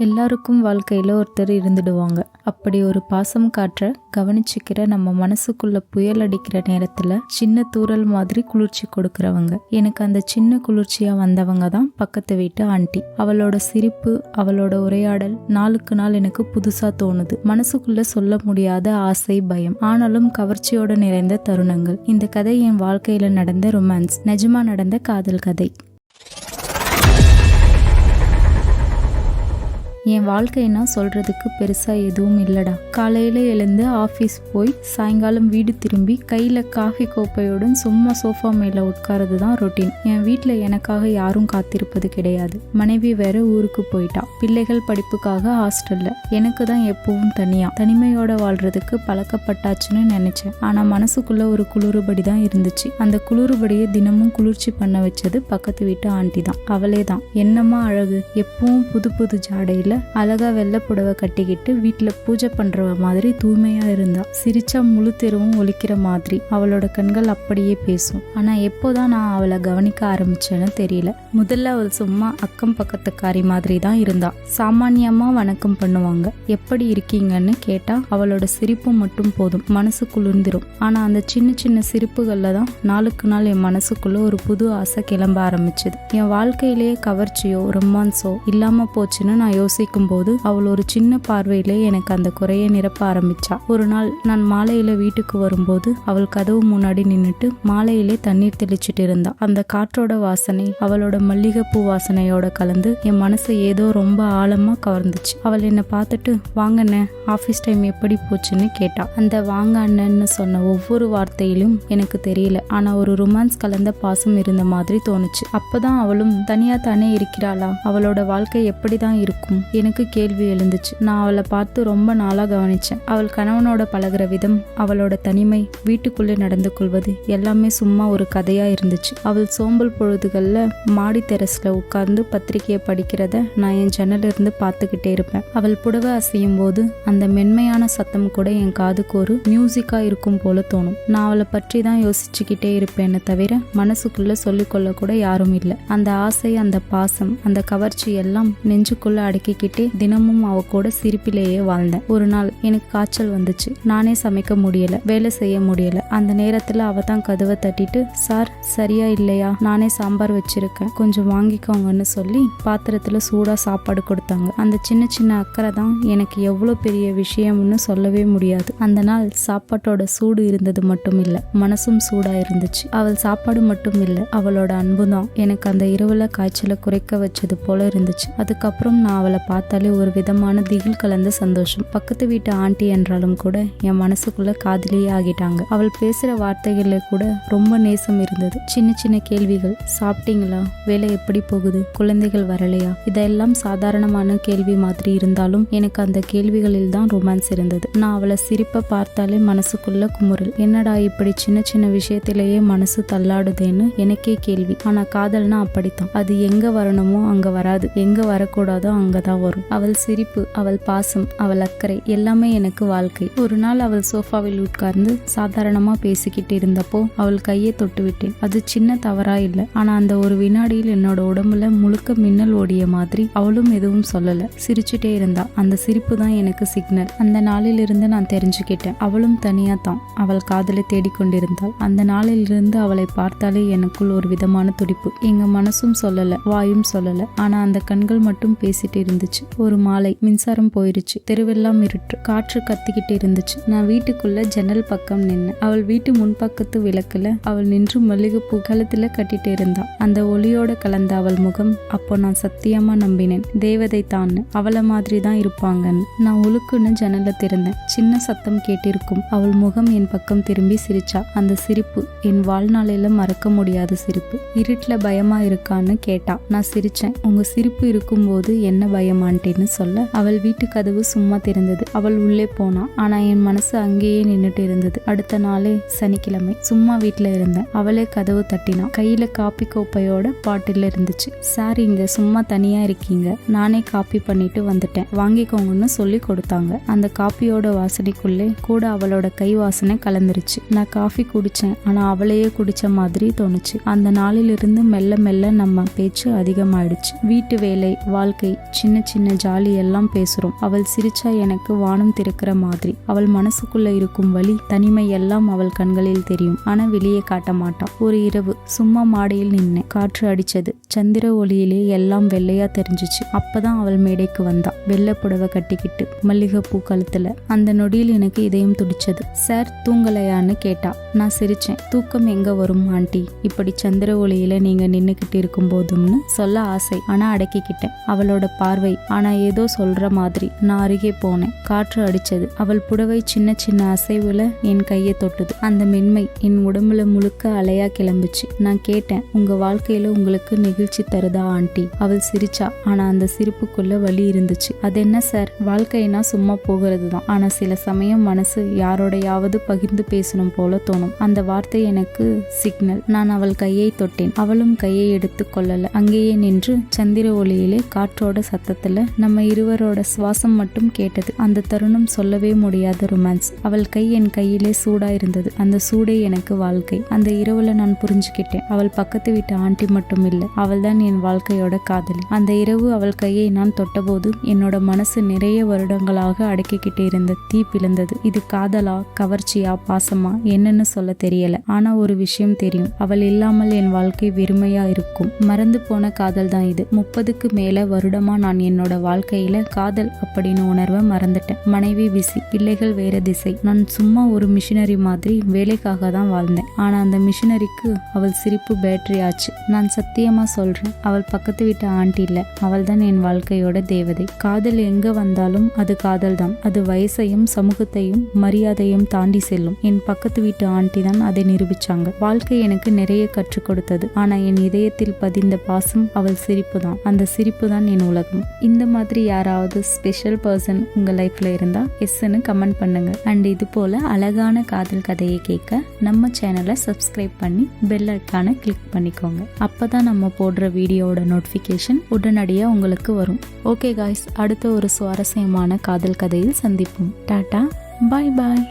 எல்லாருக்கும் வாழ்க்கையில் ஒருத்தர் இருந்துடுவாங்க. அப்படி ஒரு பாசம் காற்ற கவனிச்சுக்கிற நம்ம மனசுக்குள்ள புயல் அடிக்கிற நேரத்தில் சின்ன தூறல் மாதிரி குளிர்ச்சி கொடுக்கறவங்க. எனக்கு அந்த சின்ன குளிர்ச்சியா வந்தவங்க தான் பக்கத்து வீட்டு ஆண்டி. அவளோட சிரிப்பு, அவளோட உரையாடல் நாளுக்கு நாள் எனக்கு புதுசா தோணுது. மனசுக்குள்ள சொல்ல முடியாத ஆசை, பயம், ஆனாலும் கவர்ச்சியோட நிறைந்த தருணங்கள். இந்த கதை என் வாழ்க்கையில நடந்த ரொமான்ஸ், நிஜமா நடந்த காதல் கதை. என் வாழ்க்கைன்னா சொல்றதுக்கு பெருசா எதுவும் இல்லடா. காலையில எழுந்து ஆஃபீஸ் போய் சாயங்காலம் வீடு திரும்பி கையில காஃபி கோப்பையுடன் சும்மா சோஃபா மேல உட்காரது தான் ரொட்டீன். என் வீட்டுல எனக்காக யாரும் காத்திருப்பது கிடையாது. மனைவி வேற ஊருக்கு போயிட்டா. பிள்ளைகள் படிப்புக்காக ஹாஸ்டல்ல. எனக்கு தான் எப்பவும் தனிமையோட வாழ்றதுக்கு பழக்கப்பட்டாச்சுன்னு நினைச்சேன். ஆனா மனசுக்குள்ள ஒரு குளிறுபடி தான் இருந்துச்சு. அந்த குளிறுபடியை தினமும் குளிர்ச்சி பண்ண வச்சது பக்கத்து வீட்டு ஆண்டி தான். அவளே தான். என்னம்மா அழகு, எப்பவும் புது புது ஜாடையில அழகா வெள்ளை புடவை கட்டிக்கிட்டு வீட்டுல பூஜை பண்றவ மாதிரி தூய்மையா இருந்தா. சிரிச்சா முழு தெருவும் ஒலிக்கிற மாதிரி. அவளோட கண்கள் அப்படியே பேசும். ஆனா எப்போதான் நான் அவளை கவனிக்க ஆரம்பிச்சேன்னு தெரியல. முதல்ல அவள் சும்மா அக்கம் பக்கத்துக்காரி மாதிரி தான் இருந்தா. சாமானியமா வணக்கம் பண்ணுவாங்க. எப்படி இருக்கீங்கன்னு கேட்டா அவளோட சிரிப்பு மட்டும் போதும், மனசு குளிர்ந்திரும். ஆனா அந்த சின்ன சின்ன சிரிப்புகள்ல தான் நாளுக்கு நாள் என் மனசுக்குள்ள ஒரு புது ஆசை கிளம்ப ஆரம்பிச்சது. என் வாழ்க்கையிலேயே கவர்ச்சியோ ரொமான்ஸோ இல்லாம போச்சுன்னு நான் யோசிக்கும் போது அவள் ஒரு சின்ன பார்வையிலே எனக்கு அந்த குறையை நிரப்ப ஆரம்பிச்சா. ஒரு நாள் நான் மாலையில வீட்டுக்கு வரும்போது அவள் கதவு முன்னாடி நின்னுட்டு மாலையிலே தண்ணீர் தெளிச்சிட்டு இருந்தா. அந்த காற்றோட வாசனை அவளோட மல்லிகைப்பூ வாசனையோட கலந்து என் மனசை ஏதோ ரொம்ப ஆழமா கவர்ந்துச்சு. அவள் என்னை பார்த்துட்டு வாங்கண்ணே, ஆபீஸ் டைம் எப்படி போச்சுன்னு கேட்டா. அந்த வாங்க அண்ணன்னு சொன்ன ஒவ்வொரு வார்த்தையிலும் எனக்கு தெரியல, ஆனா ஒரு ரொமான்ஸ் கலந்த பாசம் இருந்த மாதிரி தோணுச்சு. அப்பதான் அவளும் தனியா தானே இருக்கிறாளா, அவளோட வாழ்க்கை எப்படிதான் இருக்கும் எனக்கு கேள்வி எழுந்துச்சு. நான் அவளை பார்த்து ரொம்ப நாளா கவனிச்சேன். அவள் கணவனோட பழகுற விதம், அவளோட தனிமை, வீட்டுக்குள்ளே நடந்து கொள்வது எல்லாமே சும்மா ஒரு கதையா இருந்துச்சு. அவள் சோம்பல் பொழுதுகள்ல மாடி தெரஸ்ல உட்கார்ந்து பத்திரிகையை படிக்கிறத நான் என் ஜன்னல இருந்து பார்த்துக்கிட்டே இருப்பேன். அவள் புடவை அசையும் போது அந்த மென்மையான சத்தம் கூட என் காதுக்கு ஒரு மியூசிக்கா இருக்கும் போல தோணும். நான் அவளை பற்றி தான் யோசிச்சுக்கிட்டே இருப்பேன்னு தவிர மனசுக்குள்ள சொல்லிக்கொள்ள கூட யாரும் இல்லை. அந்த ஆசை, அந்த பாசம், அந்த கவர்ச்சி எல்லாம் நெஞ்சுக்குள்ள அடக்கிக்கிட்டே தினமும் அவ கூட சிரிப்பிலேயே வாழ்ந்தேன். ஒரு நாள் எனக்கு காய்ச்சல் வந்துச்சு. நானே சமைக்க முடியல, வேலை செய்ய முடியல. அந்த நேரத்துல அவ தான் கதவை தட்டிட்டு, சார் சரியா இல்லையா, நானே சாம்பார் வச்சிருக்கேன், கொஞ்சம் வாங்கிக்கோங்கன்னு சொல்லி பாத்திரத்துல சூடா சாப்பாடு கொடுத்தாங்க. அந்த சின்ன சின்ன அக்கறை தான் எனக்கு எவ்வளவு பெரிய விஷயம்னு சொல்லவே முடியாது. அந்த நாள் சாப்பாட்டோட சூடு இருந்தது மட்டும் இல்ல, மனசும் சூடா இருந்துச்சு. அவள் சாப்பாடு மட்டும் இல்ல, அவளோட அன்பு தான் எனக்கு அந்த இரவுல காய்ச்சலை குறைக்க வச்சது போல இருந்துச்சு. அதுக்கப்புறம் நான் அவளை பார்த்தாலே ஒரு விதமான திகில் கலந்த சந்தோஷம். பக்கத்து வீட்டு ஆண்டி என்றாலும் கூட என் மனசுக்குள்ள காதலியே ஆகிட்டாங்க. அவள் பேசுற வார்த்தைகள்ல கூட ரொம்ப நேசம் இருந்தது. சின்ன சின்ன கேள்விகள், சாப்பிட்டீங்களா, வேலை எப்படி போகுது, குழந்தைகள் வரலையா, இதெல்லாம் சாதாரணமான கேள்வி மாதிரி இருந்தாலும் எனக்கு அந்த கேள்விகளில் தான் ரொமான்ஸ் இருந்தது. நான் அவளை சிரிப்பை பார்த்தாலே மனசுக்குள்ள குமுறல். என்னடா இப்படி சின்ன சின்ன விஷயத்திலேயே மனசு தள்ளாடுதேன்னு எனக்கே கேள்வி. ஆனா காதல்னா அப்படித்தான். அது எங்க வரணுமோ அங்க வராது, எங்க வரக்கூடாதோ அங்கதான் வரும். அவள் சிரிப்பு, அவள் பாசம், அவள் அக்கறை எல்லாமே எனக்கு வாழ்க்கை. ஒரு நாள் அவள் சோஃபாவில் உட்கார்ந்து சாதாரணமா பேசிக்கிட்டு இருந்தப்போ அவள் கையை தொட்டு விட்டேன். அது சின்ன தவறா இல்லை, ஆனா அந்த ஒரு வினாடியில் என்னோட உடம்புல முழுக்க மின்னல் ஓடிய மாதிரி. அவளும் எதுவும் சொல்லல, சிரிச்சுட்டே இருந்தா. அந்த சிரிப்பு தான் எனக்கு சிக்னல். அந்த நாளிலிருந்து நான் தெரிஞ்சுக்கிட்டேன், அவளும் தனியா தான் அவள் காதலை தேடிக்கொண்டிருந்தாள். அந்த நாளிலிருந்து அவளை பார்த்தாலே எனக்குள் ஒரு விதமான துடிப்பு. எங்க மனசும் சொல்லல, வாயும் சொல்லல, ஆனா அந்த கண்கள் மட்டும் பேசிட்டு இருந்துச்சு. ஒரு மாலை, மின்சாரம் போயிருச்சு. தெருவெல்லாம் இருட்டு, காற்று கத்திக்கிட்டு இருந்துச்சு. நான் வீட்டுக்குள்ள ஜன்னல் பக்கம் நின்னேன். அவள் வீட்டு முன்பக்கத்து விளக்குல அவள் நின்று மல்லிகைப்பூ கழுத்துல கட்டிட்டு இருந்தா. அந்த ஒளியோட கலந்த அவள் முகம், அப்போ நான் சத்தியமா நம்பினேன், தேவதை தான், அவளை மாதிரி தான் இருப்பாங்கன்னு. நான் உழுக்குன்னு ஜன்னல திறந்தேன். சின்ன சத்தம் கேட்டிருக்கும். அவள் முகம் என் பக்கம் திரும்பி சிரிச்சா. அந்த சிரிப்பு என் வாழ்நாளில மறக்க முடியாத சிரிப்பு. இருட்டுல பயமா இருக்கான்னு கேட்டா. நான் சிரிச்சேன். உங்க சிரிப்பு இருக்கும்போது என்ன பயமான்ட்டேன்னு சொல்ல அவள் வீட்டு கதவு சும்மா திறந்தது. அவள் உள்ளே போனா. ஆனா என் மனசு அங்கேயே நின்னுட்டு இருந்தது. அடுத்த நாளே சனிக்கிழமை, சும்மா வீட்டுல இருந்தேன். அவளே கதவு தட்டினா. கையில காப்பி கோப்பையோட பாட்டில் இருந்துச்சு. சார், இங்க சும்மா தனியா இருக்கீங்க, நானே காப்பி பண்ணிட்டு வந்துட்டேன், வாங்கிக்கோங்கன்னு சொல்லி கொடுத்தாங்க. அந்த காப்பியோட வாசனைக்குள்ளே கூட அவளோட கை வாசனை கலந்துருச்சு. நான் காஃபி குடிச்சேன், ஆனா அவளையே குடிச்ச மாதிரி தோணுச்சு. அந்த நாளிலிருந்து மெல்ல மெல்ல நம்ம பேச்சு அதிகமாயிடுச்சு. வீட்டு வேலை, வாழ்க்கை, சின்ன சின்ன ஜாலி எல்லாம் பேசுறோம். அவள் சிரிச்சா எனக்கு வானம் திறக்கிற மாதிரி. அவள் மனசுக்குள்ள இருக்கும் வலி தனிமை எல்லாம் அவள் கண்களில் தெரியும். ஆனா வெளியே காட்ட மாட்டான். ஒரு இரவு சும்மா மாடியில் நின்னேன். காற்று அடிச்சது. சந்திர ஒளியிலே எல்லாம் வெள்ளையா தெரிஞ்சிச்சு. அப்பதான் அவள் மேடைக்கு வந்தா. வெள்ளை புடவை கட்டிக்கிட்டு, மல்லிகைப்பூ கழுத்துல. அந்த நொடியில் எனக்கு இதயம் துடிச்சது. சார் தூங்கலையான்னு கேட்டா. நான் சிரிச்சேன். தூக்கம் எங்க வரும் ஆண்டி, இப்படி சந்திர ஒளியில நீங்க நின்னுக்கிட்டு இருக்கும் போதும்னு சொல்ல ஆசை. ஆனா அடக்கிக்கிட்டேன். அவளோட பார்வை ஆனா ஏதோ சொல்ற மாதிரி. நான் அருகே போனேன். காற்று அடிச்சது. அவள் புடவை சின்ன சின்ன அசைவுல என் கையை தொட்டுது. அந்த மென்மை என் உடம்புல முழுக்க அலையா கிளம்புச்சு. நான் கேட்டேன், உங்க வாழ்க்கையில உங்களுக்கு நெகிழ்ச்சி தருதா ஆண்டி? அவள் சிரிச்சா. ஆனா அந்த சிரிப்புக்குள்ள வலி இருந்துச்சு. அது என்ன சார், வாழ்க்கைனா சும்மா போகிறது தான். ஆனா சில சமயம் மனசு யாரோடையாவது பகிர்ந்து பேசணும் போல தோணும். அந்த வார்த்தை எனக்கு சிக்னல். நான் அவள் கையை தொட்டேன். அவளும் கையை எடுத்து கொள்ளல. அங்கேயே நின்று சந்திர ஒளியிலே காற்றோட சத்தத்துல நம்ம இருவரோட சுவாசம் மட்டும் கேட்டது. அந்த தருணம் சொல்லவே முடியாத ரொமான்ஸ். அவள் கை என் கையிலே சூடா இருந்தது. அந்த சூடே எனக்கு வாழ்க்கை. அந்த இரவுல நான் புரிஞ்சுக்கிட்டேன், அவள் பக்கத்து வீட்டு ஆண்டி மட்டும் இல்லை, அவள் தான் என் வாழ்க்கையோட காதலி. அந்த இரவு அவள் கையை நான் தொட்டபோது என்னோட மனசு நிறைய வருடங்களாக அடக்கிக்கிட்டு இருந்த தீ பிளந்தது. இது காதலா, கவர்ச்சியா, பாசமா என்னன்னு சொல்ல தெரியல. ஆனா ஒரு விஷயம் தெரியும், அவள் இல்லாமல் என் வாழ்க்கை வெறுமையா இருக்கும். மறந்து போன காதல் தான் இது. 30க்கு மேல வருடமா நான் என்னோட வாழ்க்கையில காதல் அப்படின்னு உணர்வை மறந்துட்டேன். மனைவி பிஸி, பிள்ளைகள் வேற திசை. நான் சும்மா ஒரு மிஷினரி மாதிரி வேலைக்காக தான் வாழ்ந்தேன். ஆனா அந்த மிஷினரிக்கு அவள் சிரிப்பு பேட்டரி ஆச்சு. நான் சத்தியமா சொல்றேன், அவள் பக்கத்து வீட்டு ஆண்டி இல்ல, அவள் தான் என் வாழ்க்கையோட தேவதை. காதல் எங்க வந்தாலும் அது காதல் தான். அது வயசையும் சமூகத்தையும் மரியாதையும் தாண்டி செல்லும். என் பக்கத்து வீட்டு ஆண்டி தான் அதை நிரூபிச்சாங்க. வாழ்க்கை எனக்கு நிறைய கற்றுக் கொடுத்தது. ஆனா என் இதயத்தில் பதிந்த பாசம் அவள் சிரிப்பு தான். அந்த சிரிப்பு தான் என் உலகம். இந்த மாதிரி யாராவது ஸ்பெஷல் பர்சன் உங்க லைஃப்ல இருந்தா எஸ்ன்னு கமெண்ட் பண்ணுங்க. அண்ட் இது போல அழகான காதல் கதையை கேட்க நம்ம சேனலை சப்ஸ்கிரைப் பண்ணி பெல் ஐகானை கிளிக் பண்ணிக்கோங்க. அப்பதான் நம்ம போடுற வீடியோவோட நோட்டிஃபிகேஷன் உடனடியாக உங்களுக்கு வரும். ஓகே காய்ஸ், அடுத்த ஒரு சுவாரஸ்யமான காதல் கதையில் சந்திப்போம். டாடா, பாய் பாய்.